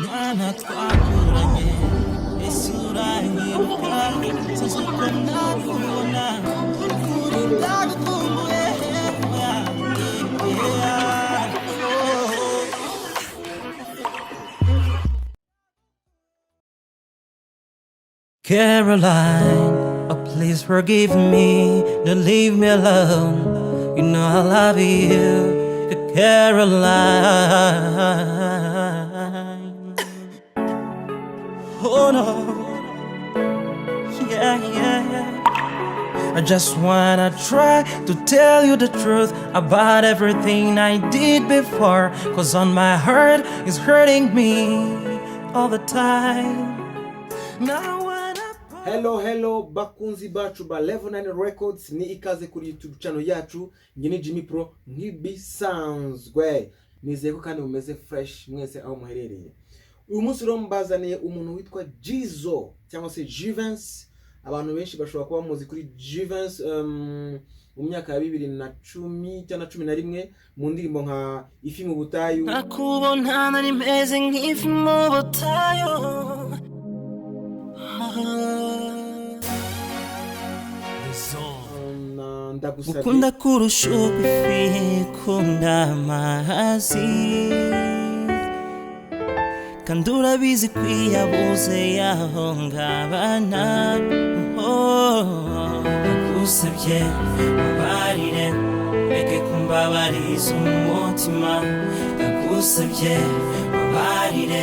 Nana twakuranye isura yibuka Sasuko nakubona Kuri ndagukumbuye Caroline, oh please forgive me, don't leave me alone. You know I love you, Caroline. Oh no, yeah. I just wanna try to tell you the truth about everything I did before. Cause on my heart is hurting me all the time. Now Hello bakunzi bacu ba Level 9 Records, ni ikaze kuri YouTube channel yacu. Nge ni Jimmy Pro nk'ibisanzwe. Nizeye ko kandi mumeze fresh mwese aho muherereye. Uyu munsi rero mbazaniye umuntu witwa Jizo cyangwa se Jivens. Abantu benshi bashobora kuba muzi kuri Jivens mu myaka ya 2010 cyangwa 11 mu ndirimbo nka Ifi mu butayu. Nakubona nari meze nk'ifi mu butayu. Ukunda kurusha ifi kunda amazi kandi urabizi kwiyabuze yaho ngabana Nagusabye ubarire reke kumbabariza umutima Nagusabye ubarire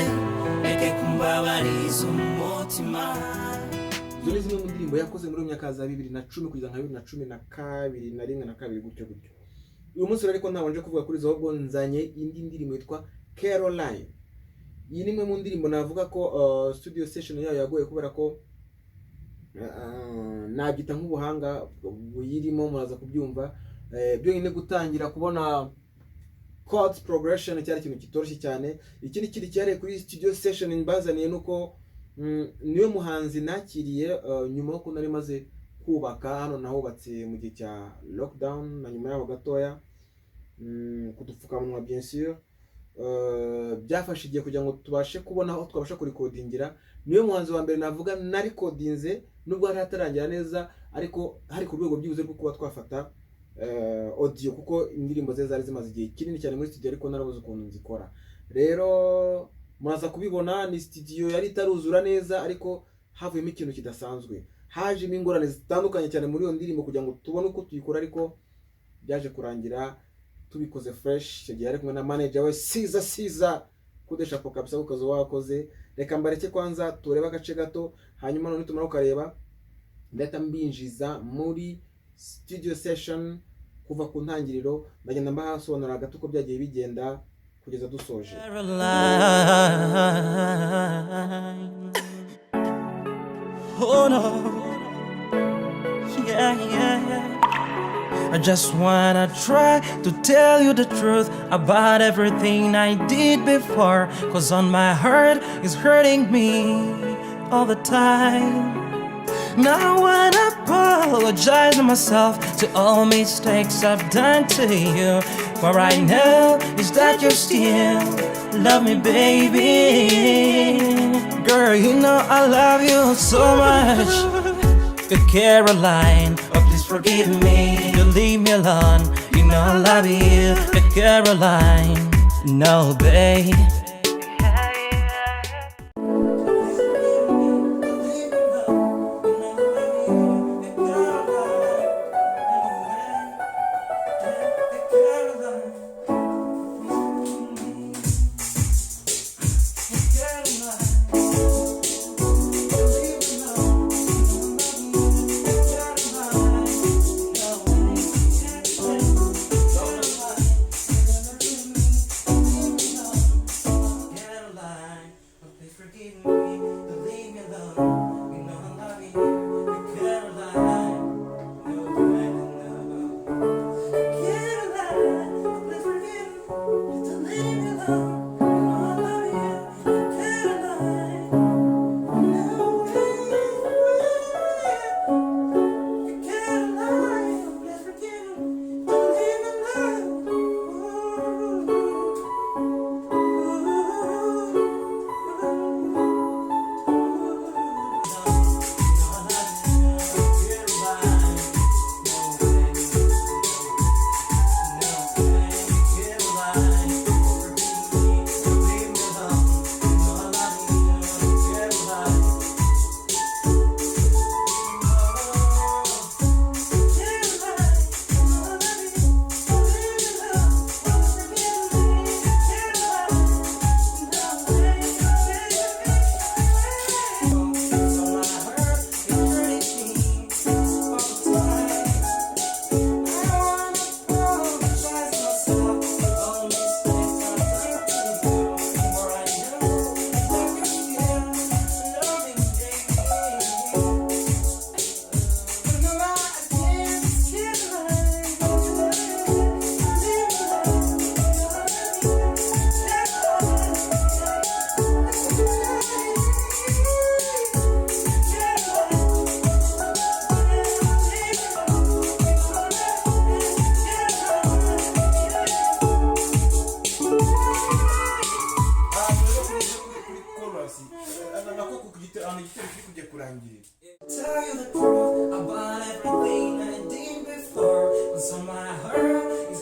reke kumbabariza umutima Zone zimwe mu ndirimbo yakoze muri myaka za 2010 kugeza nka 2012 na rimwe na kabiri gutyo. Uyu munsi rero ariko ntabanje kuvuga kuri zo ahubwo nzanye indi ndirimbo yitwa Caroline. Iyi ni imwe mu ndirimbo navuga ko studio session yayo yagoye kubera ko nagita nk'ubuhanga buyirimo muraza kubyumva. Byo nyine gutangira kubona chord progression cyari ikintu kitoroshye cyane. Ikindi kiri cyare kuri studio session mbazaniye nuko niwe muhanzi nakiriye nyuma yo nari maze kubaka hano nahubatse mu gihe cya lockdown na nyuma yaho gatoya kudupfukamunwa bien sûr byafashe igihe kugira ngo tubashe kubona aho twabasha kurikodingira. Niwe muhanzi wa mbere navuga nari kodinze nubwo hari hatarangira neza ariko hari ku rwego byibuze rwo kuba twafata audio kuko indirimbo ze zari zimaze igihe kinini cyane muri studio ariko narabuze ukuntu nzikora. Rero muraza kubibona ni studio yari itaruzura neza ariko havuyemo ikintu kidasanzwe. Hajemo ingorane zitandukanye cyane muri iyo ndirimbo kugira ngo tubone uko tuyikora ariko byaje kurangira tubikoze fresh. Cyagiye ari kumwe na manager we Siza kudesha po kabisa ukazo wakoze. Reka mbareke kwanza tureba agace gato hanyuma none tumara ukareba ndata mbinjiza muri studio session kuva ku ntangiriro ndagenda mbahasobanura gato uko byagiye bigenda kugeza dusoje. Oh no, yeah. I just wanna try to tell you the truth about everything I did before. Cause on my heart is hurting me all the time. Now I wanna apologize to myself to all mistakes I've done to you. But right now is that you still love me, baby. Girl, you know I love you so much. Good Caroline, oh please forgive me. You leave me alone, you know I love you. Good Caroline, no babe.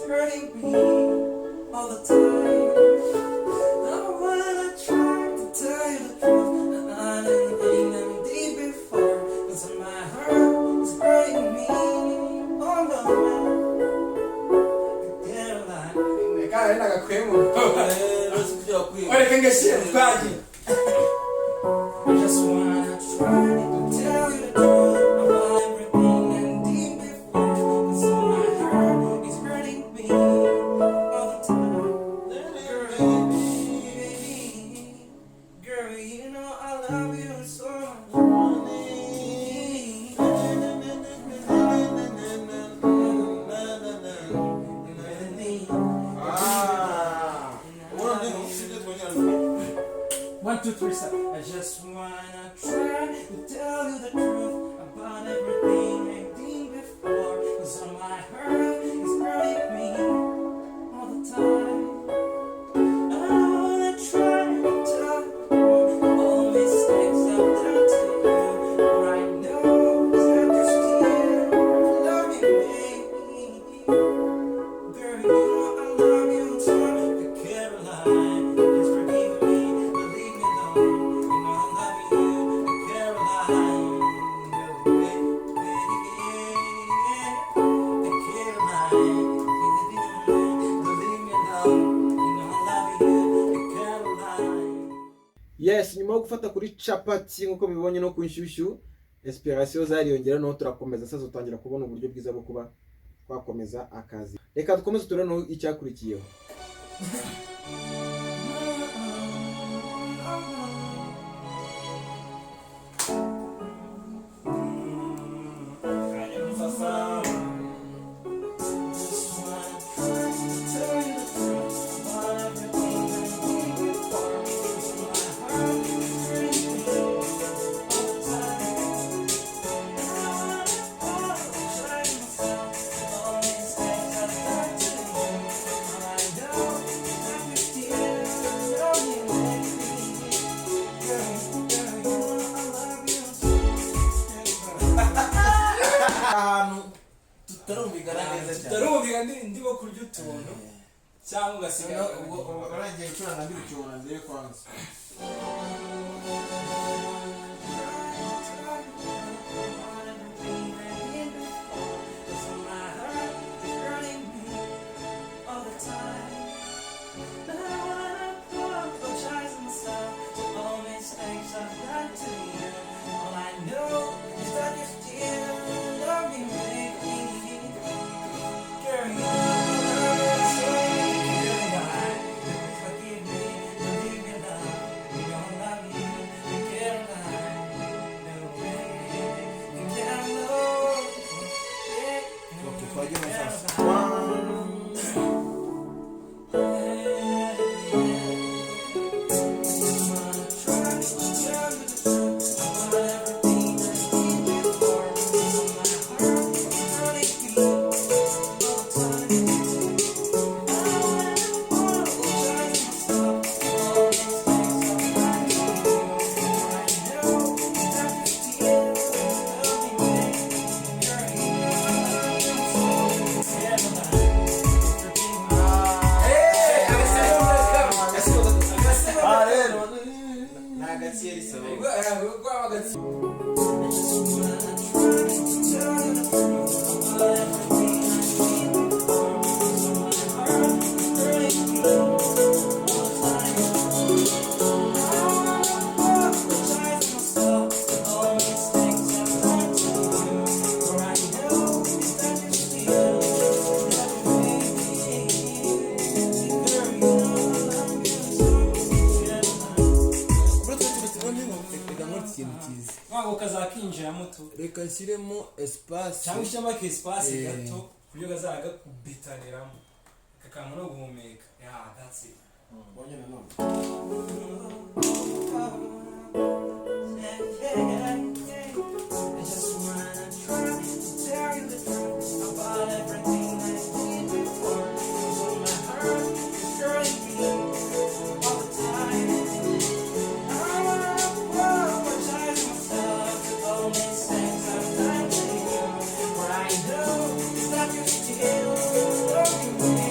hurting me all the time. I wanna try to tell you the truth. I didn't think I'm deep before, 'cause my heart is hurting me. Oh no, get alive. Cara, ina gakwemo. Olha quem que chega, pode. I just wanna try to tell you the truth about everything and deep before, 'cause my heart is hurting me all the time. Girl, you know I love you so much. One, two, three, stop. I just wanna try to tell you the truth about everything I did before, 'cause my heart is hurting me all the time. I wanna try to tell you all mistakes I've done to you, but I know it's not just still loving me. Girl, you know I love you so much. The Caroline is forgiving me, but leave me alone. You know I love you, the Caroline. The Caroline is forgiving me, but leave me alone. You know I love you, the Caroline. Yes, nyuma yo gufata kuri capati nk'uko bibonye no ku nshyushyu, inspiration zariyongera, no turakomeza sasa utangira kubona uburyo bwiza bwo kuba twakomeza akazi. Reka dukomeze turebe no icyakurikiyeho. Tutarumvikana ndimo kurya utuntu cyangwa ugasiga ubwo aragiye gucuranga ndi gucuranga ndebe kwanza. Reka nshyiremo espace cyangwa ushyiramo ka espace gato kuburyo kazaga gakubitaniramo kakantu no guhumeka. Yeah, that's it. Bonye na none. I just wanna try to tell you the truth about everything I did before, 'cause my heart is hurting me all the time. I wanna apologize myself for all mistakes I've done to you, but I know that you're still loving me.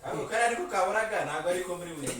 ako kari ariko kaburaga ntabwo ariko muri buri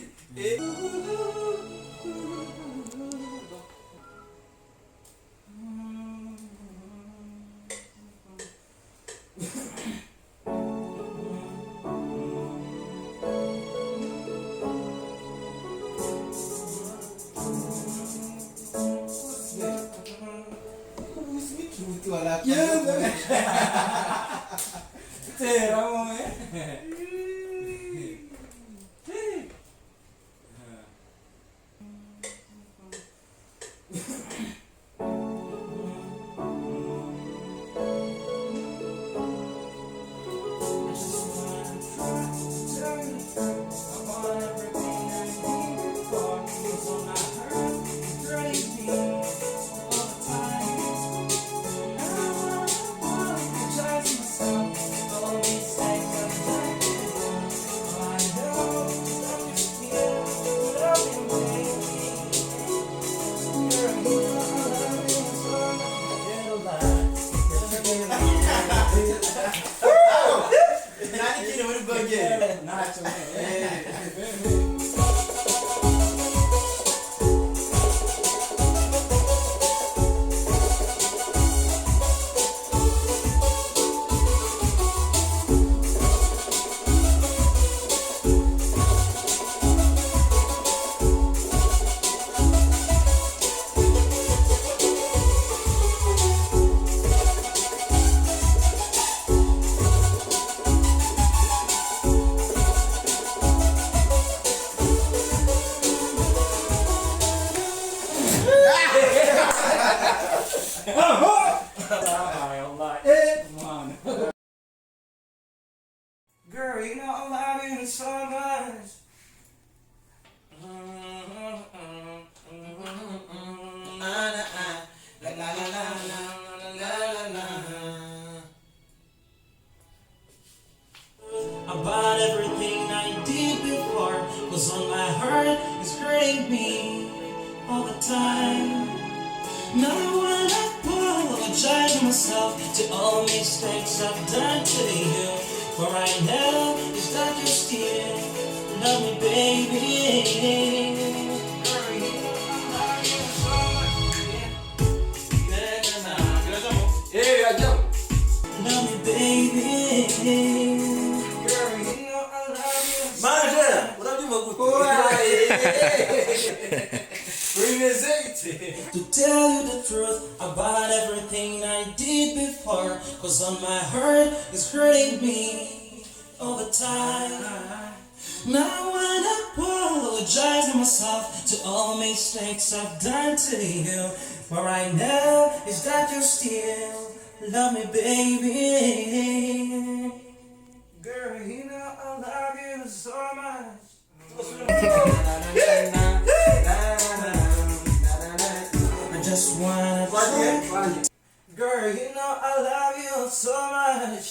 Girl, you know I love you so much. About everything I did before, 'cause on my heart is hurting me all the time. Now I wanna apologize to myself to all mistakes I've done to you. For right now is that you still love me, baby. Girl, you know I love you so much. Love me, baby. Girl, you know I love you so to tell you the truth about everything I did before, 'cause on my heart is hurting me all the time. Now I wanna apologize to myself to all mistakes I've done to you. For right now is that you still love me, baby. Girl, you know I love you so much. I just wanna try. Girl, you know I love you so much.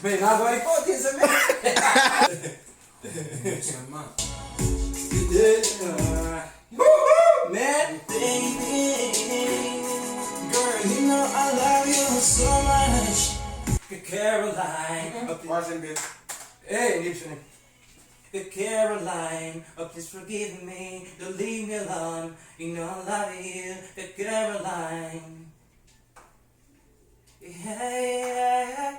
Bem, agora hipótese man, Baby, girl, you know I love you so much. Caroline, hey, listen. Caroline, oh please forgive me, don't leave me alone. You know I love you, Caroline. Yeah,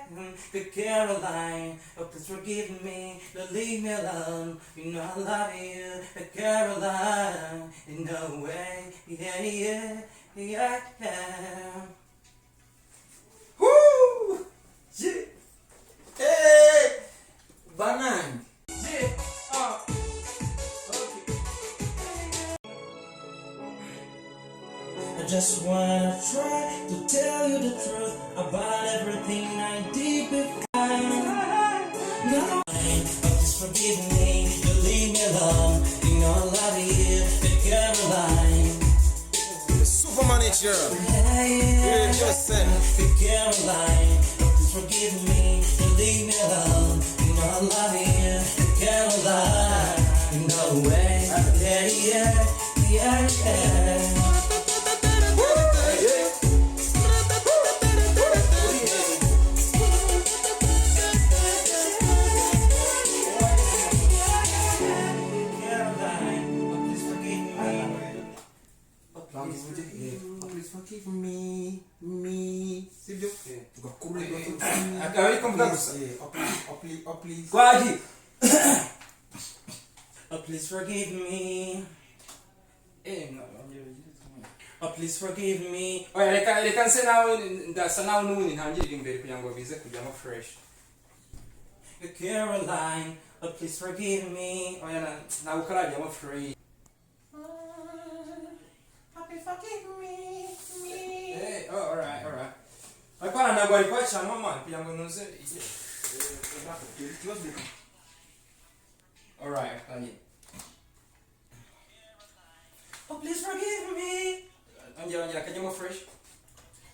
Caroline, oh please forgive me, don't leave me alone. You know I love you, Caroline. In no way, yeah. Woo! Yeah. Hey! Banan! I just wanna try to tell you the truth about everything I did before. No, please forgive me, you leave me alone. You know I love you, Caroline. Superman is here. Yeah, Just said. Caroline, please forgive me, you leave me alone. You know I love you, Caroline. In no way, yeah. akaba ari kumvuga gusa please. twagiye. Oh, please forgive me. Oh, please forgive me. Oya reka nse nawe ndasa nawe n'ubundi ntangirira imbere kugira ngo bize kujyamo fresh. Caroline, oh, please forgive me. Oya nawe ukarajyamo free. Please forgive me. Oh, alright. Ariko hano ntabwo ari kwacamo amani kugira ngo ntuze alright, twagiye. Oh, please forgive me. Ongera akajyamo fresh.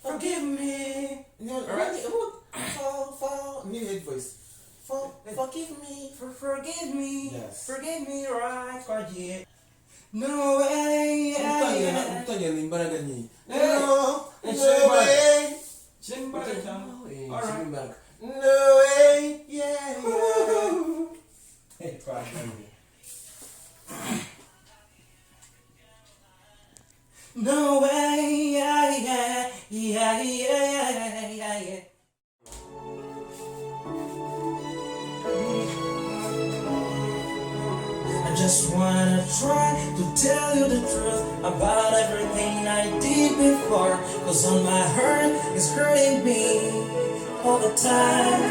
Forgive me. New head voice. Forgive me. Forgive me. Yes. Forgive me, right? Twagiye. No way. Utangira imbaraga nyinshi. No way. Alright. No way. Yeah. Twagiye. No way. Yeah. I just wanna try to tell you the truth about everything I did before, 'cause on my heart is hurting me all the time.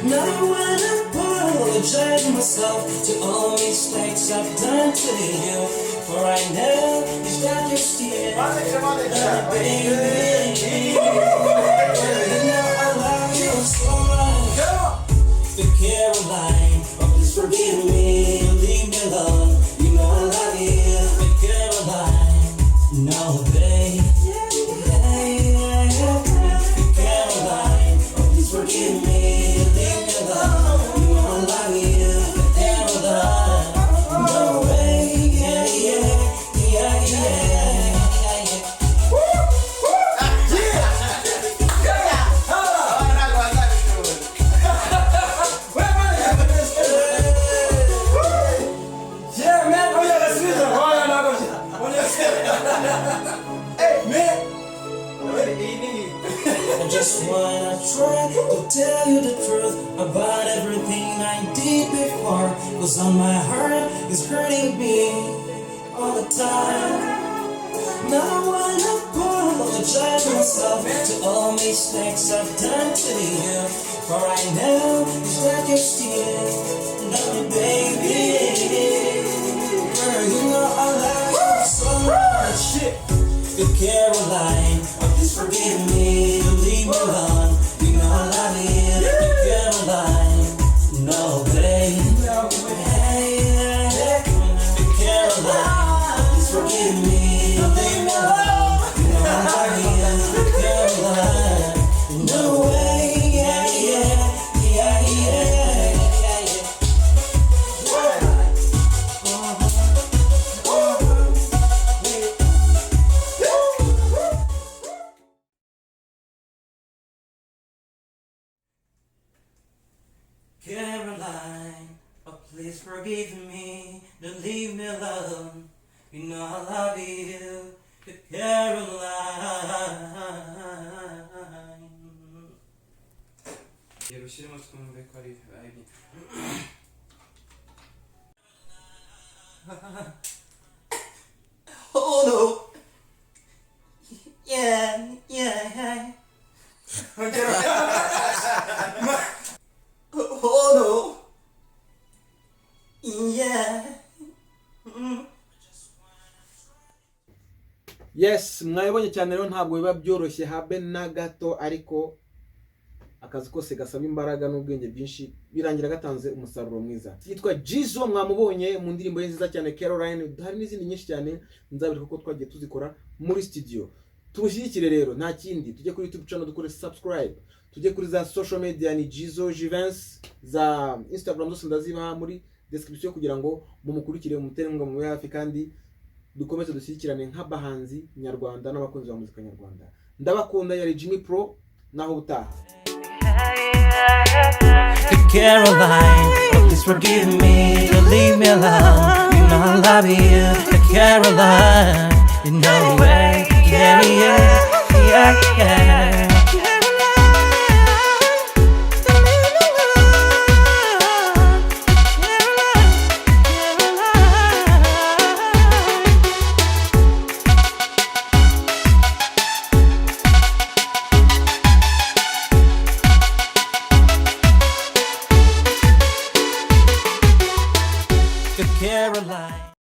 Now I wanna apologize myself to all mistakes I've done to you, for I know it's that you're still baby. You know I love you so much. Caroline, oh, please forgive me, leave me alone. You know I love you, Caroline. No, babe. Caroline, oh, please forgive me, leave me alone. You know I love you, Caroline. No way, yeah. I just wanna try to tell you the truth about everything I did before, 'cause on my heart is hurting me all the time. Now I wanna apologize myself to all mistakes I've done to you, for I know that you're still love me, baby. Girl, you know I love you so much. Good Caroline, oh, please forgive me, leave me alone. You know I love you, good Caroline. No, babe. Good Caroline, oh, please forgive me, leave me alone. You know I love you, good Caroline. No way, yeah. Caroline, oh, please forgive me, don't leave me alone. You know I love you, Caroline. Ushyiremo twumve ko ari vibe. Oh no. Yeah. Oh no. Yeah. Yes, mwabibonye cyane rero ntabwo biba byoroshye habe na gato, ariko akazi kose gasaba imbaraga n'ubwenge bwinshi birangira gatanze umusaruro mwiza. Yitwa Jizo, mwamubonye mu ndirimbo ye nziza cyane Caroline. Hari n'izindi nyinshi cyane nzabireka ko twagiye tuzikora muri studio. Tubushyigikire rero, nta kindi, tujye kuri YouTube channel dukore subscribe, tujye kuri za social media ni Jizo Jivens, za Instagram zose ndazibaha muri description kugira ngo mumukurikire, mumutere inkunga, mu hafi, kandi dukomeze dushyigikirane nk'abahanzi nyarwanda n'abakunzi ba muzika nyarwanda. Ndabakunda, yari Jimmy Pro, naho utaha. Caroline, oh, please forgive me, don't leave me alone. You know I love you, Caroline. You know way, yeah. Caroline.